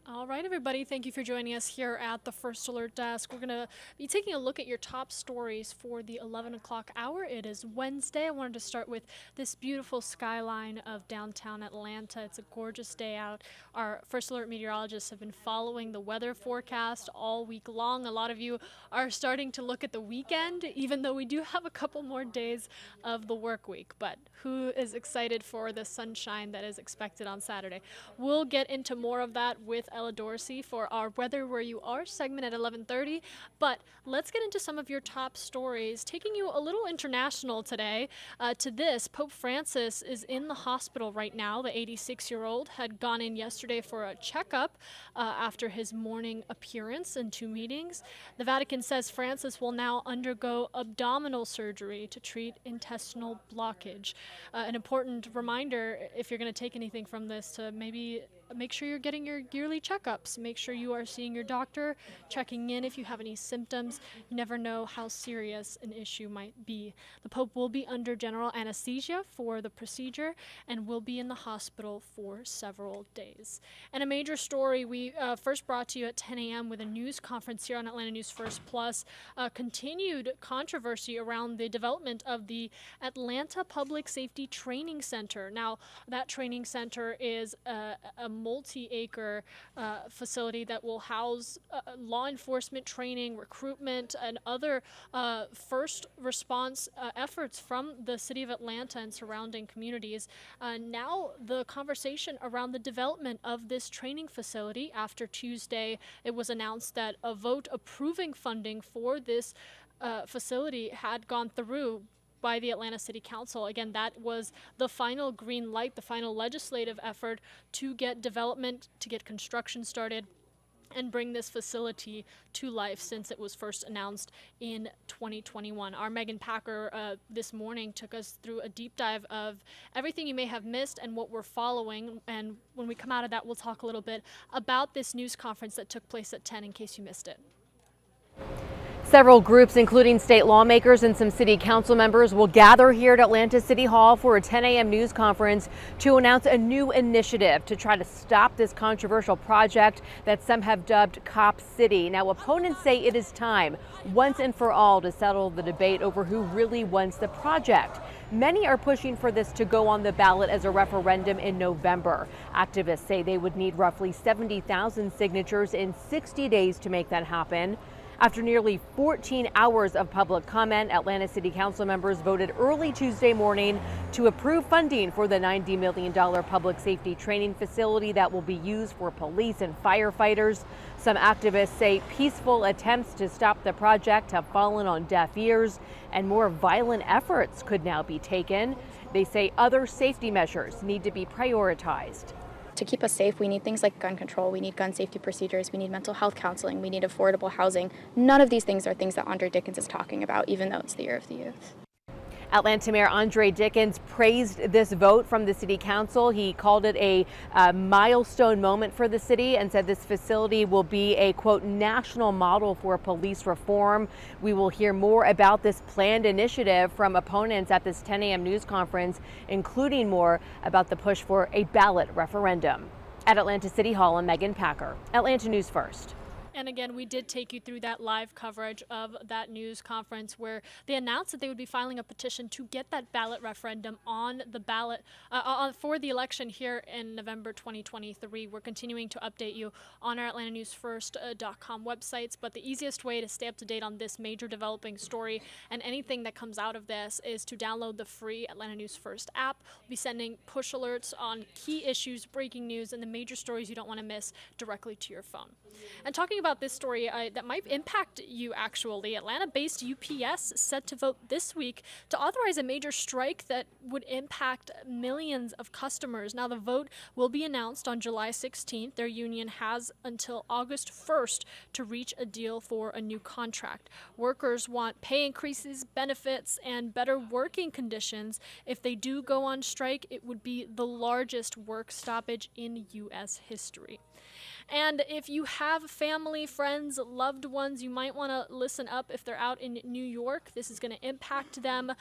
All right, everybody, thank you for joining us here at the First Alert Desk. We're going to be taking a look at your top stories for the 11 o'clock hour. It is Wednesday. I wanted to start with this beautiful skyline of downtown Atlanta. It's a gorgeous day out. Our First Alert meteorologists have been following the weather forecast all week long. A lot of you are starting to look at the weekend, even though we do have a couple more days of the work week. But who is excited for the sunshine that is expected on Saturday? We'll get into more of that with Ella Dorsey for our Weather Where You Are segment at 11:30. But let's get into some of your top stories. Taking you a little international today to this, Pope Francis is in the hospital right now. The 86-year-old had gone in yesterday for a checkup after his morning appearance and two meetings. The Vatican says Francis will now undergo abdominal surgery to treat intestinal blockage. An important reminder, if you're going to take anything from this, to maybe make sure you're getting your yearly checkups. Make sure you are seeing your doctor, checking in if you have any symptoms. You never know how serious an issue might be. The Pope will be under general anesthesia for the procedure and will be in the hospital for several days. And a major story we first brought to you at 10 a.m. with a news conference here on Atlanta News First Plus. Continued controversy around the development of the Atlanta Public Safety Training Center. Now, that training center is a multi-acre facility that will house law enforcement training, recruitment, and other first response efforts from the city of Atlanta and surrounding communities. Now the conversation around the development of this training facility, after Tuesday it was announced that a vote approving funding for this facility had gone through by the Atlanta City Council. Again, that was the final green light, the final legislative effort to get development, to get construction started, and bring this facility to life since it was first announced in 2021. Our Megan Packer this morning took us through a deep dive of everything you may have missed and what we're following. And when we come out of that, we'll talk a little bit about this news conference that took place at 10 in case you missed it. Several groups, including state lawmakers and some city council members, will gather here at Atlanta City Hall for a 10 a.m. news conference to announce a new initiative to try to stop this controversial project that some have dubbed Cop City. Now, opponents say it is time, once and for all, to settle the debate over who really wants the project. Many are pushing for this to go on the ballot as a referendum in November. Activists say they would need roughly 70,000 signatures in 60 days to make that happen. After nearly 14 hours of public comment, Atlanta City Council members voted early Tuesday morning to approve funding for the $90 million public safety training facility that will be used for police and firefighters. Some activists say peaceful attempts to stop the project have fallen on deaf ears, and more violent efforts could now be taken. They say other safety measures need to be prioritized. To keep us safe, we need things like gun control, we need gun safety procedures, we need mental health counseling, we need affordable housing. None of these things are things that Andre Dickens is talking about, even though it's the year of the youth. Atlanta Mayor Andre Dickens praised this vote from the city council. He called it a milestone moment for the city and said this facility will be a, quote, national model for police reform. We will hear more about this planned initiative from opponents at this 10 a.m. news conference, including more about the push for a ballot referendum. At Atlanta City Hall, I'm Megan Packer, Atlanta News First. And again, we did take you through that live coverage of that news conference where they announced that they would be filing a petition to get that ballot referendum on the ballot for the election here in November 2023. We're continuing to update you on our AtlantaNewsFirst.com websites, but the easiest way to stay up to date on this major developing story and anything that comes out of this is to download the free Atlanta News First app. We'll be sending push alerts on key issues, breaking news, and the major stories you don't want to miss directly to your phone. And talking about this story that might impact you, actually, Atlanta-based UPS set to vote this week to authorize a major strike that would impact millions of customers. Now, the vote will be announced on July 16th. Their union has until August 1st to reach a deal for a new contract. Workers want pay increases, benefits, and better working conditions. If they do go on strike, it would be the largest work stoppage in U.S. history. And if you have family family, friends, loved ones, you might want to listen up if they're out in New York. This is going to impact them.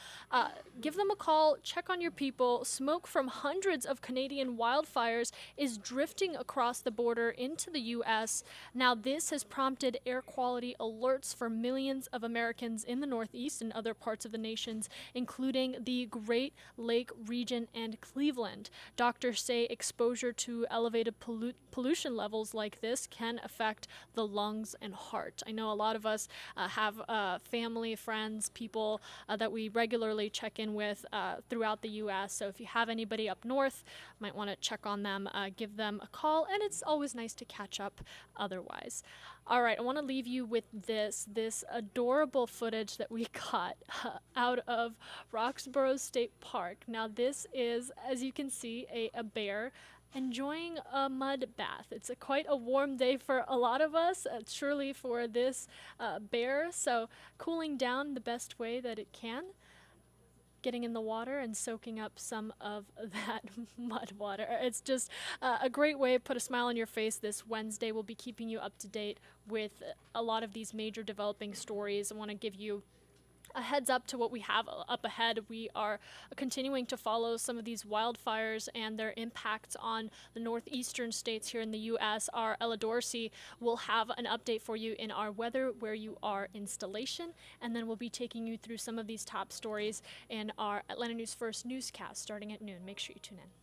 Give them a call, check on your people. Smoke from hundreds of Canadian wildfires is drifting across the border into the U.S. Now, this has prompted air quality alerts for millions of Americans in the Northeast and other parts of the nations, including the Great Lake region and Cleveland. Doctors say exposure to elevated pollution levels like this can affect the lungs and heart. I know a lot of us have family, friends, people that we regularly check in with throughout the U.S. So if you have anybody up north, might want to check on them, give them a call, and it's always nice to catch up otherwise. All right, I want to leave you with this adorable footage that we got out of Roxborough State Park. Now this is, as you can see, a bear enjoying a mud bath. It's quite a warm day for a lot of us, surely for this bear, so cooling down the best way that it can. Getting in the water and soaking up some of that mud water. It's just a great way to put a smile on your face this Wednesday. We'll be keeping you up to date with a lot of these major developing stories. I want to give you a heads up to what we have up ahead. We are continuing to follow some of these wildfires and their impacts on the northeastern states here in the U.S. Our Ella Dorsey will have an update for you in our Weather Where You Are installation, and then we'll be taking you through some of these top stories in our Atlanta News First newscast starting at noon. Make sure you tune in.